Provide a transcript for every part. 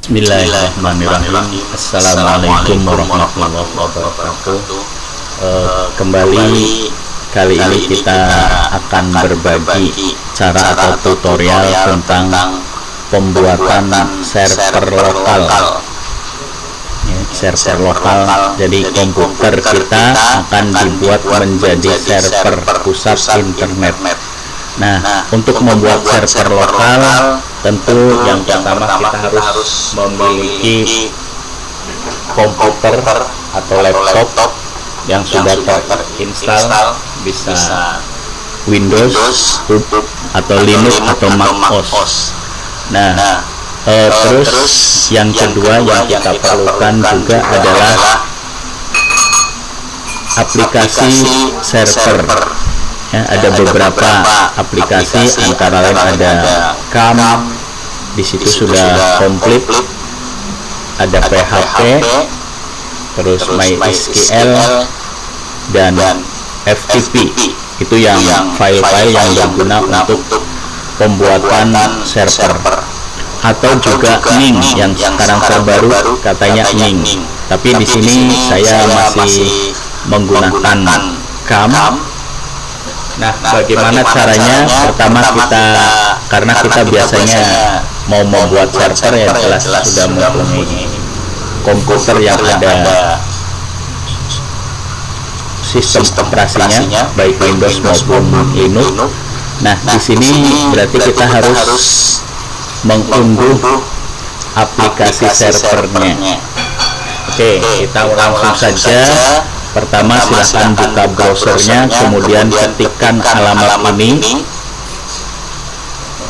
Bismillahirrahmanirrahim. Assalamualaikum warahmatullahi wabarakatuh. Kembali kali ini kita akan berbagi cara atau tutorial tentang pembuatan server lokal. Server lokal, jadi komputer kita akan dibuat menjadi server pusat internet. Nah, untuk membuat server lokal, tentu yang pertama kita harus memiliki komputer atau laptop yang sudah terinstall, bisa Windows atau Linux atau Mac OS. Nah, terus yang kedua yang kita perlukan juga adalah aplikasi server. Ya, ada beberapa aplikasi, antara lain ada CAM, di situ sudah komplit, ada PHP, terus MySQL dan FTP. Itu yang file-file yang berguna untuk pembuatan server. Atau juga Ning yang sekarang terbaru, katanya Ning. Tapi di sini saya masih menggunakan CAM. Nah, bagaimana caranya? Pertama karena kita biasanya mau membuat server, ya jelas sudah mempunyai komputer yang ada sistem operasinya, baik Windows maupun Linux. Nah, di sini berarti kita harus mengunduh aplikasi servernya. Oke, kita langsung saja. Pertama, silahkan buka browsernya, kemudian ketikkan alamat ini,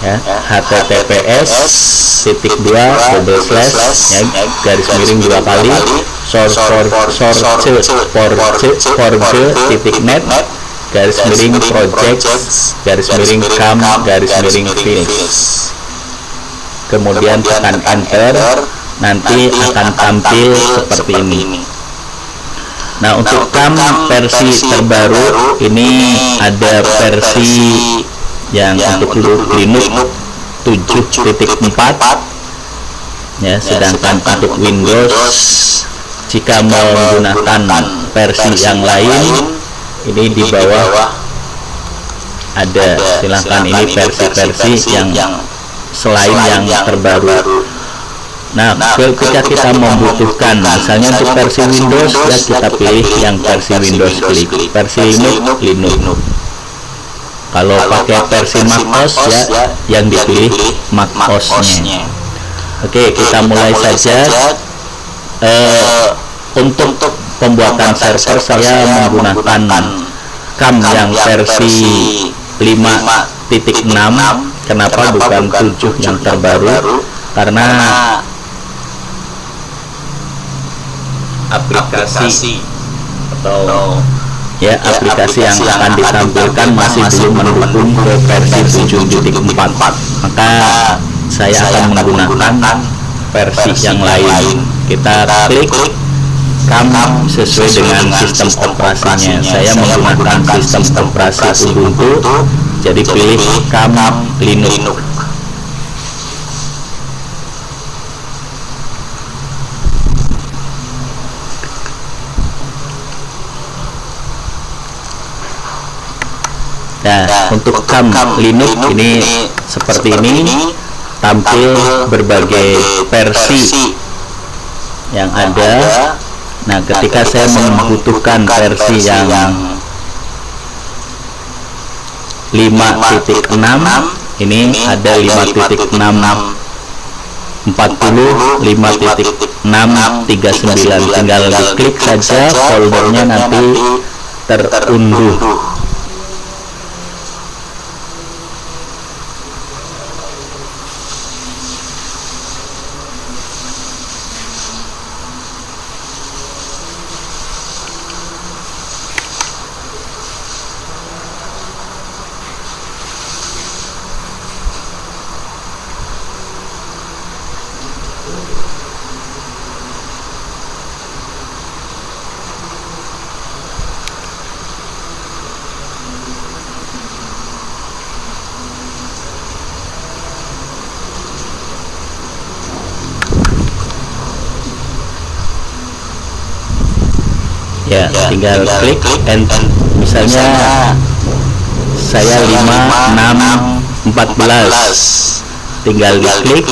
ya, https://forge.com/project-cam-files. Kemudian tekan enter, nanti akan tampil seperti ini. Nah, untuk CAM versi terbaru ini ada versi yang untuk Linux 7.4, ya, sedangkan untuk Windows jika menggunakan versi yang lain ini di bawah ada, silahkan ini versi-versi yang selain yang terbaru. Nah, ketika kita membutuhkan, misalnya untuk versi Windows, ya kita pilih yang versi Windows, klik versi Linux. Kalau pakai versi Mac OS, ya yang dipilih Mac OS-nya. Oke, kita mulai saja. Untuk pembuatan server saya menggunakan CAM yang versi 5.6. Kenapa bukan 7 yang terbaru? Karena aplikasi atau aplikasi yang akan ditampilkan masih belum mendukung ke versi 7.4, maka saya akan menggunakan versi yang lain. Kita klik CAM sesuai dengan sistem operasinya. Saya menggunakan sistem operasi Ubuntu, jadi pilih CAM Linux. Nah, untuk CAM Linux ini seperti ini, tampil berbagai versi yang ada. Nah, ketika saya membutuhkan versi yang 5.6, ini ada 5.640, 5.639. Tinggal diklik saja, foldernya nanti terunduh. Ya, tinggal klik and misalnya saya 5, 6, 14, tinggal diklik,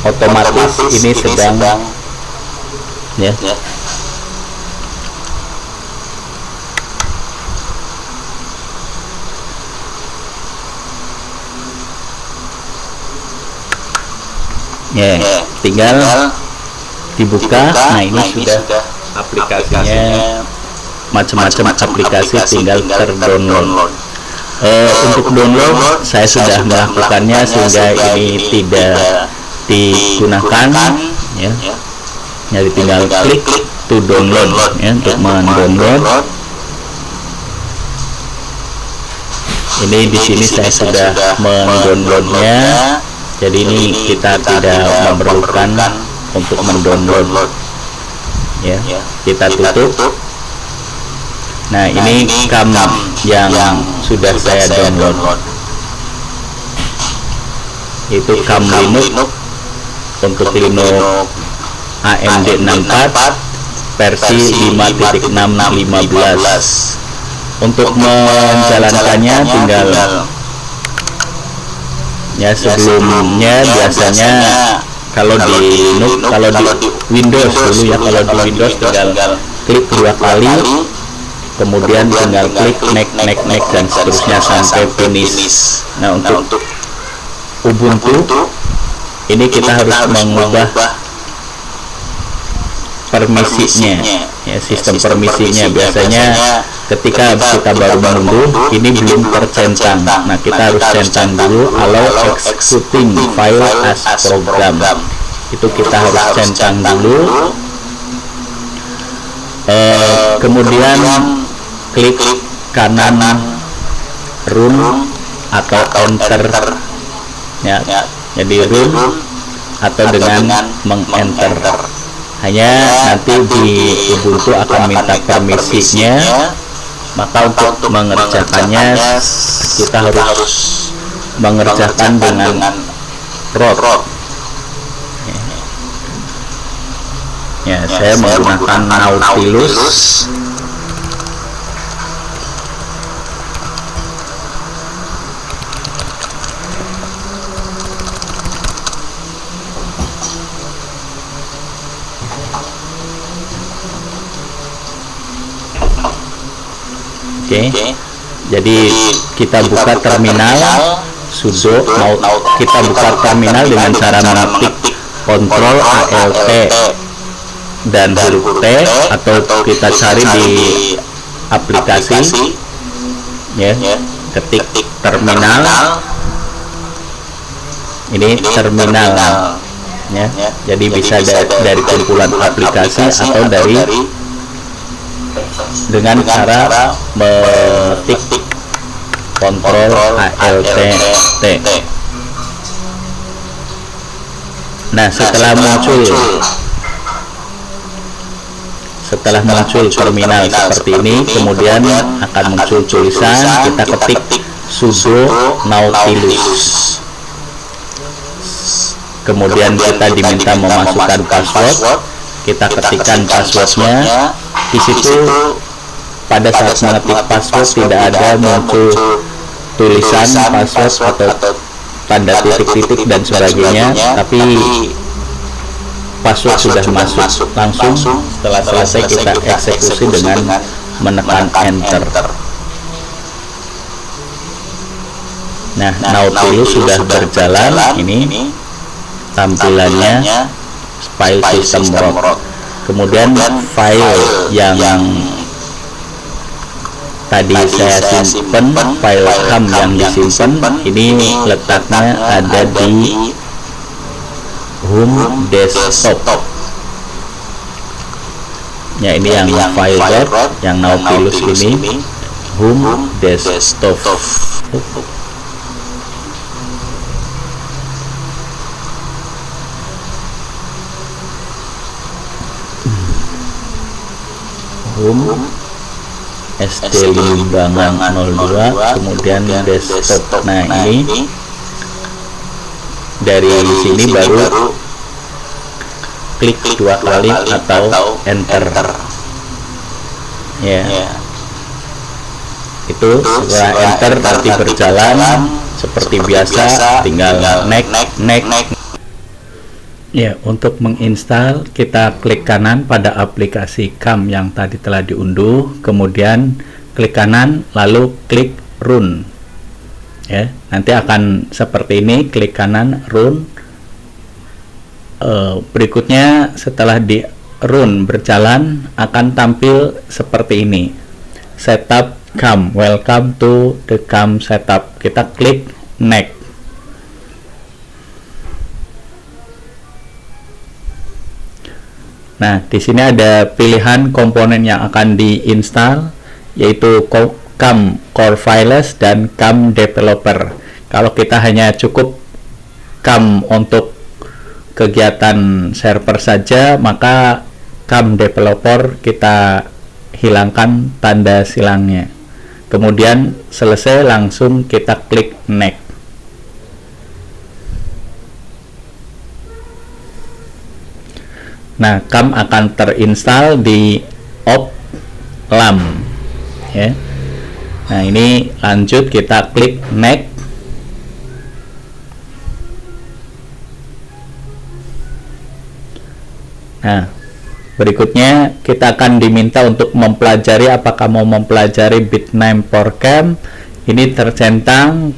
otomatis ini sedang ya. Ya, tinggal dibuka. Nah, ini sudah aplikasinya, macam-macam aplikasi tinggal terdownload. Untuk download saya sudah melakukannya sehingga ini tidak digunakan ya. Jadi tinggal klik to download ya, untuk mendownload. Ini di sini saya sudah mendownloadnya. Jadi ini kita tidak memerlukan untuk mendownload ya. Kita tutup. Nah, ini cam yang sudah saya download, itu cam Linux untuk Linux AMD 64 versi 5.6.15. Untuk menjalankannya tinggal ya, sebelumnya biasanya kalau di Linux, kalau di Windows dulu ya, kalau di Windows tinggal klik 2 kali, kemudian tinggal klik next dan seterusnya sampai finish. Nah, untuk Ubuntu ini kita harus mengubah permisinya ya, sistem permisinya. Biasanya ketika kita baru mengunduh ini belum tercentang. Nah, kita harus centang dulu allow executing file as program. Itu kita harus centang dulu. Kemudian klik kanan run atau enter ya. Jadi run atau dengan meng-enter. Hanya nanti di Ubuntu akan minta permisinya, maka untuk mengerjakannya kita harus mengerjakan dengan root ya. Saya menggunakan Nautilus. Jadi kita buka terminal sudo, kita buka terminal dengan cara mengetik Ctrl Alt dan huruf T, atau kita cari di aplikasi ya, ketik terminal. Ini terminal ya. Jadi bisa dari kumpulan aplikasi atau dari dengan cara mengetik Ctrl Alt T. Nah, setelah muncul terminal seperti ini, kemudian akan muncul tulisan, kita ketik sudo Nautilus. Kemudian kita diminta memasukkan password. Kita ketikkan passwordnya. Di situ pada saat mengetik password tidak ada muncul tulisan password atau tanda titik-titik dan sebagainya, tapi password sudah masuk. Langsung setelah selesai kita eksekusi dengan menekan enter. Nah, Nautilus sudah berjalan. Ini tampilannya file system root. Kemudian file yang tadi saya simpan, file cam yang disimpan ini letaknya ada di home desktop ya. Ini yang file dot yang Nautilus ini home desktop. Home SD Limbangan 02, kemudian desktop. Nah, ini dari sini baru klik 2 kali atau enter. Ya. Itu setelah enter nanti berjalan seperti biasa, tinggal next. Ya, untuk menginstal kita klik kanan pada aplikasi CAM yang tadi telah diunduh, kemudian klik kanan lalu klik run. Ya, nanti akan seperti ini, klik kanan run. Berikutnya setelah di run berjalan akan tampil seperti ini. Setup CAM, welcome to the CAM setup. Kita klik next. Nah, di sini ada pilihan komponen yang akan diinstal, yaitu CAM Core Files dan CAM Developer. Kalau kita hanya cukup CAM untuk kegiatan server saja, maka CAM Developer kita hilangkan tanda silangnya. Kemudian selesai, langsung kita klik next. Nah, CAM akan terinstall di op.lam, ya. Nah, ini lanjut, kita klik next. Nah, berikutnya kita akan diminta untuk mempelajari, apakah mau mempelajari bitname for CAM. Ini tercentang.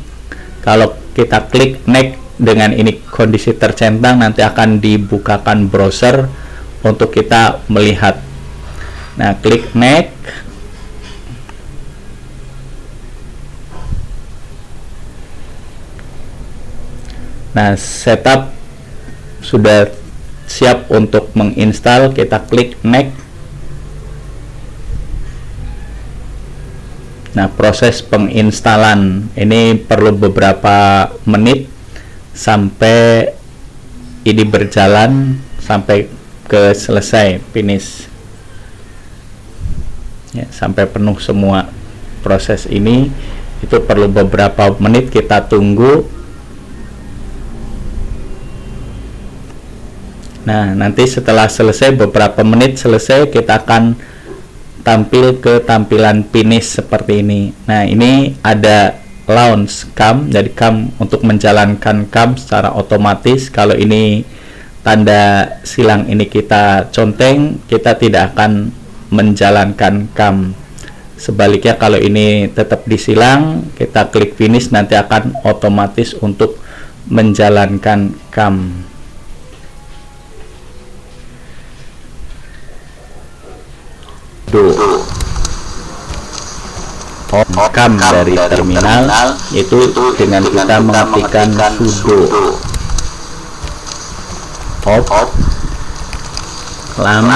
Kalau kita klik next dengan ini kondisi tercentang, nanti akan dibukakan browser untuk kita melihat. Nah, klik next. Nah, setup sudah siap untuk menginstal, kita klik next. Nah, proses penginstalan ini perlu beberapa menit sampai ini berjalan sampai ke selesai, finish, ya, sampai penuh semua proses ini. Itu perlu beberapa menit, kita tunggu. Nah, nanti setelah selesai, beberapa menit selesai, kita akan tampil ke tampilan finish seperti ini. Nah, ini ada launch CAM, jadi CAM untuk menjalankan CAM secara otomatis. Kalau ini tanda silang ini kita conteng, kita tidak akan menjalankan CAM. Sebaliknya, kalau ini tetap disilang, kita klik finish, nanti akan otomatis untuk menjalankan CAM. CAM dari terminal itu dengan kita mengetikkan sudo op lam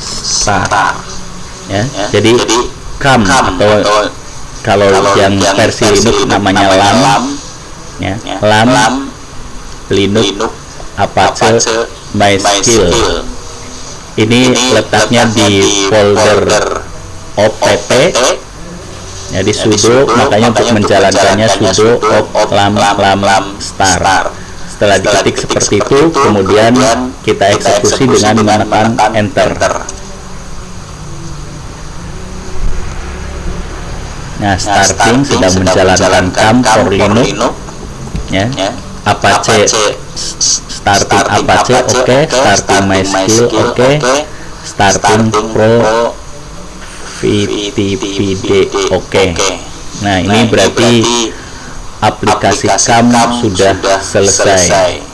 start, ya. Jadi CAM atau kalau yang versi Linux namanya lam, ya, lam Linux Apache MySQL. Ini letaknya di folder opt, jadi sudo, makanya untuk menjalankannya sudo op lam start. Setelah diketik seperti itu, kemudian kita eksekusi dengan menekan enter. Nah, starting sedang menjalankan CAM for Linux, ya. Apache starting Apache oke, starting MySQL oke, starting Pro VTPD oke. Nah, ini berarti aplikasi CAM sudah selesai,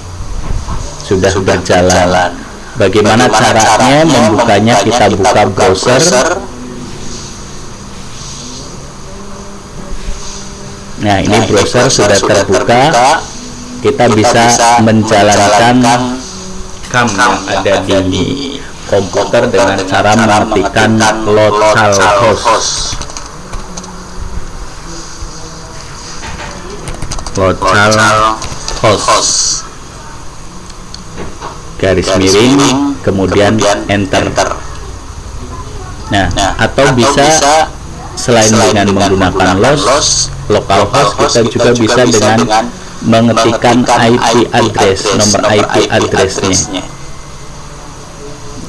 sudah berjalan. Bagaimana caranya membukanya? Kita buka browser. Nah, ini browser sudah terbuka. Kita bisa menjalankan CAM yang ada di komputer dengan cara mengetikkan localhost garis miring, kemudian enter. Nah, atau bisa selain dengan menggunakan localhost, kita juga bisa dengan mengetikkan IP address, nomor IP addressnya.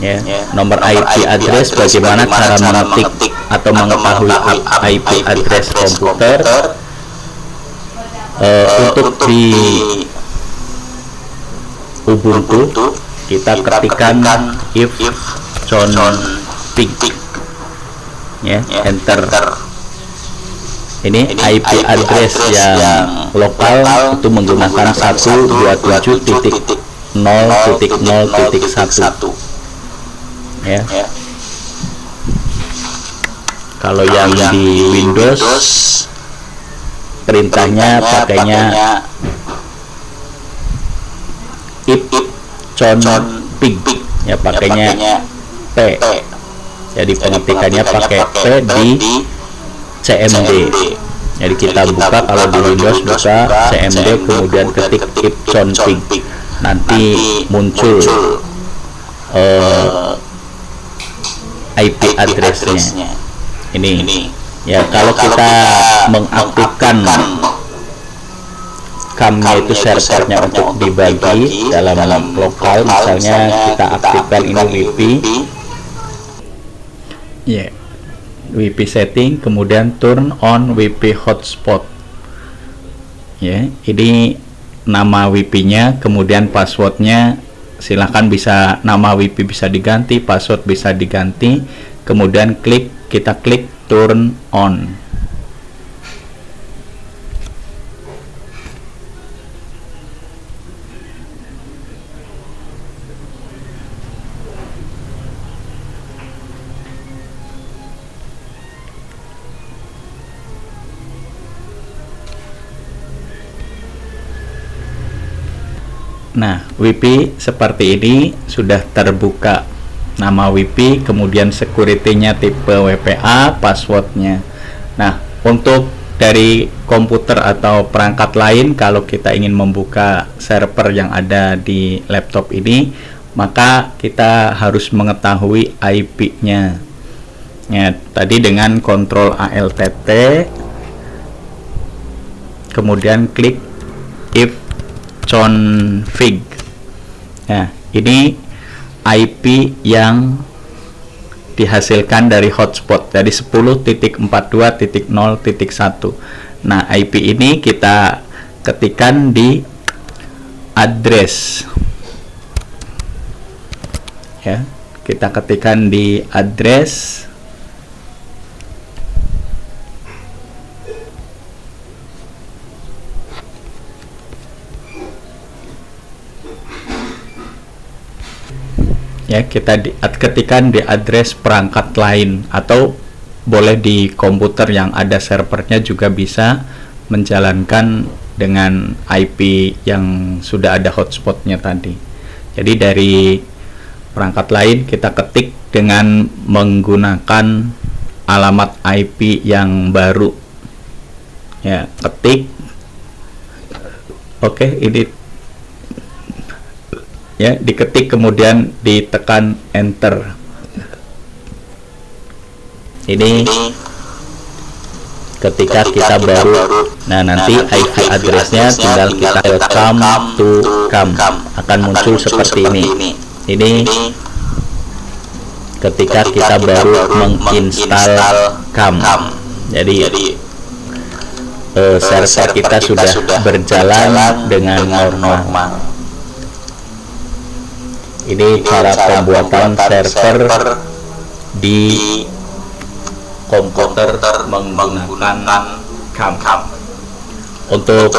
Ya, nomor IP address, bagaimana cara mengetik atau mengetahui IP address komputer. Untuk di Ubuntu kita ketikkan if config, ya, enter. Ini IP address yang lokal itu menggunakan 127.0.0.1, ya. Kalau yang di Windows perintahnya pakainya if config, ya, pakainya P. Jadi pengetikannya pakai P di CMD. Jadi kita buka, kalau di Windows buka CMD kemudian ketik if config, nanti muncul IP addressnya. Ini, ya, kalau kita mengaktifkan CAM-nya itu servernya untuk dibagi dalam lokal, misalnya kita aktifkan ini WP, ya, WP setting, kemudian turn on WP hotspot, ya. Ini nama WP-nya, kemudian passwordnya silahkan, bisa nama WP bisa diganti, password bisa diganti, kemudian kita klik turn on. Nah, WP seperti ini sudah terbuka, nama WP, kemudian security-nya tipe WPA, passwordnya. Nah, untuk dari komputer atau perangkat lain, kalau kita ingin membuka server yang ada di laptop ini, maka kita harus mengetahui IP-nya. Ya, tadi dengan kontrol ALTT, kemudian klik if config. Nah, ini IP yang dihasilkan dari hotspot dari 10.42.0.1. Nah, IP ini kita ketikkan di address, ya, kita ketikkan di address. Ya, kita ketikkan di address perangkat lain, atau boleh di komputer yang ada servernya juga bisa menjalankan dengan IP yang sudah ada hotspotnya tadi. Jadi dari perangkat lain kita ketik dengan menggunakan alamat IP yang baru. Ya, ketik. Oke, ini, ya, diketik kemudian ditekan enter. Ini ketika kita baru, nah, nanti IP addressnya tinggal kita welcome to CAM, akan muncul seperti ini. Ini ketika kita baru menginstal CAM. Jadi server kita sudah berjalan dengan normal. Ini cara pembuatan server di komputer menggunakan CAM. Untuk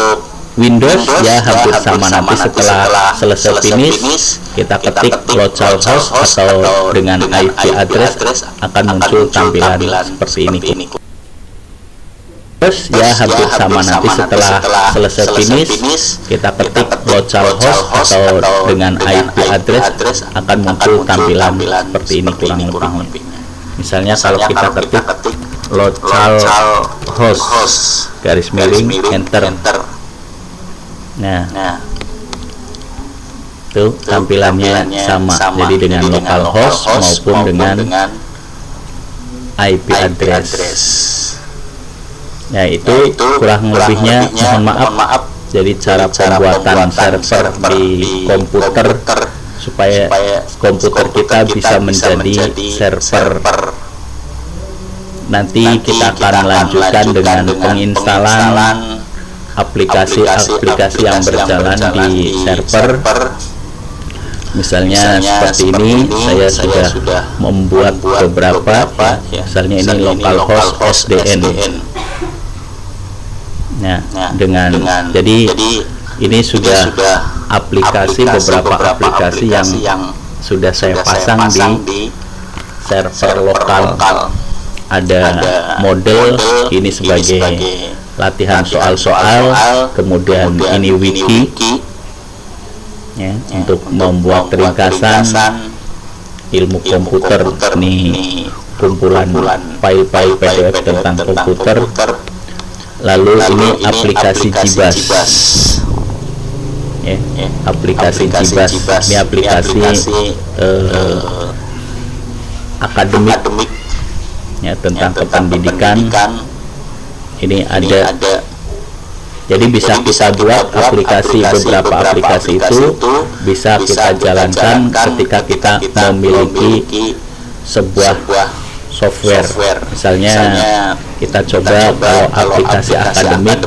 Windows, ya, hampir sama. Nanti setelah selesai finish, kita ketik localhost atau dengan IP address, akan muncul tampilan seperti ini. Terus, ya, hampir sama. Nanti setelah selesai finish, kita ketik localhost atau dengan IP address, akan muncul tampilan seperti ini kurang lebih. Misalnya kalau kita ketik localhost garis miring enter. Nah, tuh tampilannya sama. Jadi dengan localhost maupun dengan IP address. Ya, itu kurang lebihnya, mohon maaf. Jadi cara pembuatan server di komputer supaya komputer kita bisa menjadi server. Nanti kita akan lanjutkan dengan penginstalan aplikasi-aplikasi yang berjalan di server. Misalnya seperti ini, saya sudah membuat beberapa, misalnya ini localhost SDN. Nah, jadi ini sudah beberapa aplikasi yang sudah saya pasang di server lokal. Ada model, ini sebagai latihan soal-soal, kemudian ini wiki ya, untuk membuat ringkasan ilmu komputer. Ini kumpulan file-file PDF tentang komputer. Lalu ini aplikasi Jibas ya, aplikasi Jibas ini aplikasi akademik ya, tentang kependidikan. Ini ada, jadi bisa kita buat beberapa aplikasi itu bisa kita jalankan ketika kita memiliki sebuah software. Misalnya kita coba kalau aplikasi akademik,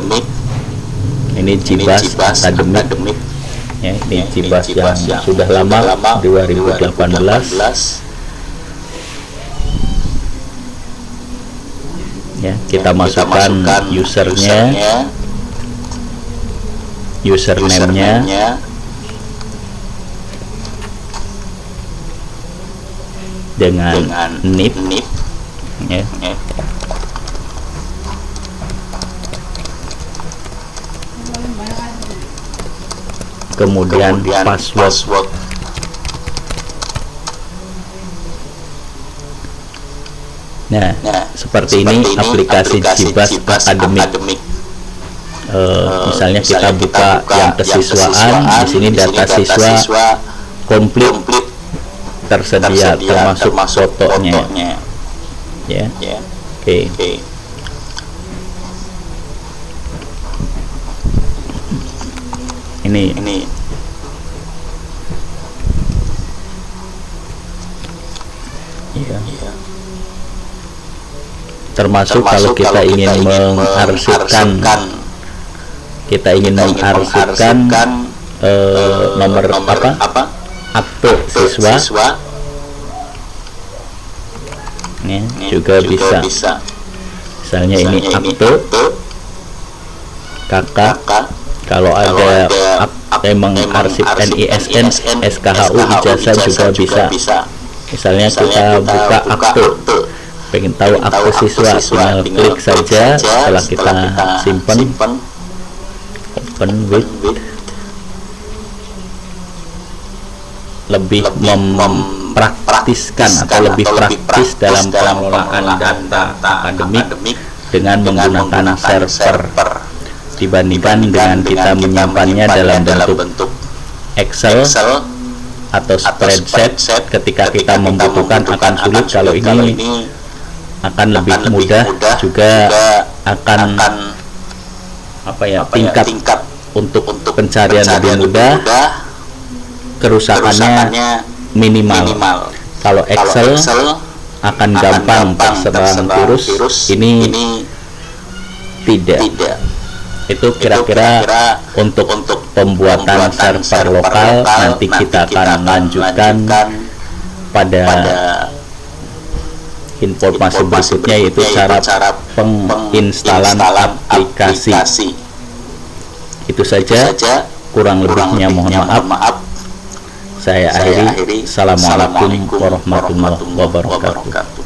ini Jibas akademik ya, ini Jibas yang sudah lama, 2018 ya. Kita masukkan username-nya dengan NIP ya. Kemudian password. Nah, seperti ini aplikasi Jibas akademik. Misalnya kita buka yang kesiswaan, di sini data siswa komplit tersedia termasuk fotonya ya. Oke. Ini ya. Termasuk kalau kita ingin mengarsipkan nomor akte siswa ya, juga bisa. Misalnya ini akte kakak, kalau ada mengarsip NISN, SKHU, ijazah juga bisa. Misalnya kita buka akte, pengen tahu akte siswa, tinggal klik saja. Setelah kita simpan, open with, lebih mempraktiskan atau lebih praktis dalam pengelolaan data akademik dengan menggunakan server dibandingkan dengan kita menyimpannya dalam bentuk Excel atau spreadsheet. Ketika kita membutuhkan akan sulit. Kalau ini akan lebih mudah, juga akan tingkat untuk pencarian lebih mudah, kerusakannya minimal. Kalau Excel akan gampang terserang virus, ini tidak. Itu kira-kira untuk pembuatan server lokal. Nanti kita akan lanjutkan pada informasi berikutnya, yaitu cara penginstalan aplikasi. Itu saja, kurang lebihnya mohon maaf. Saya akhiri. Assalamualaikum warahmatullahi wabarakatuh.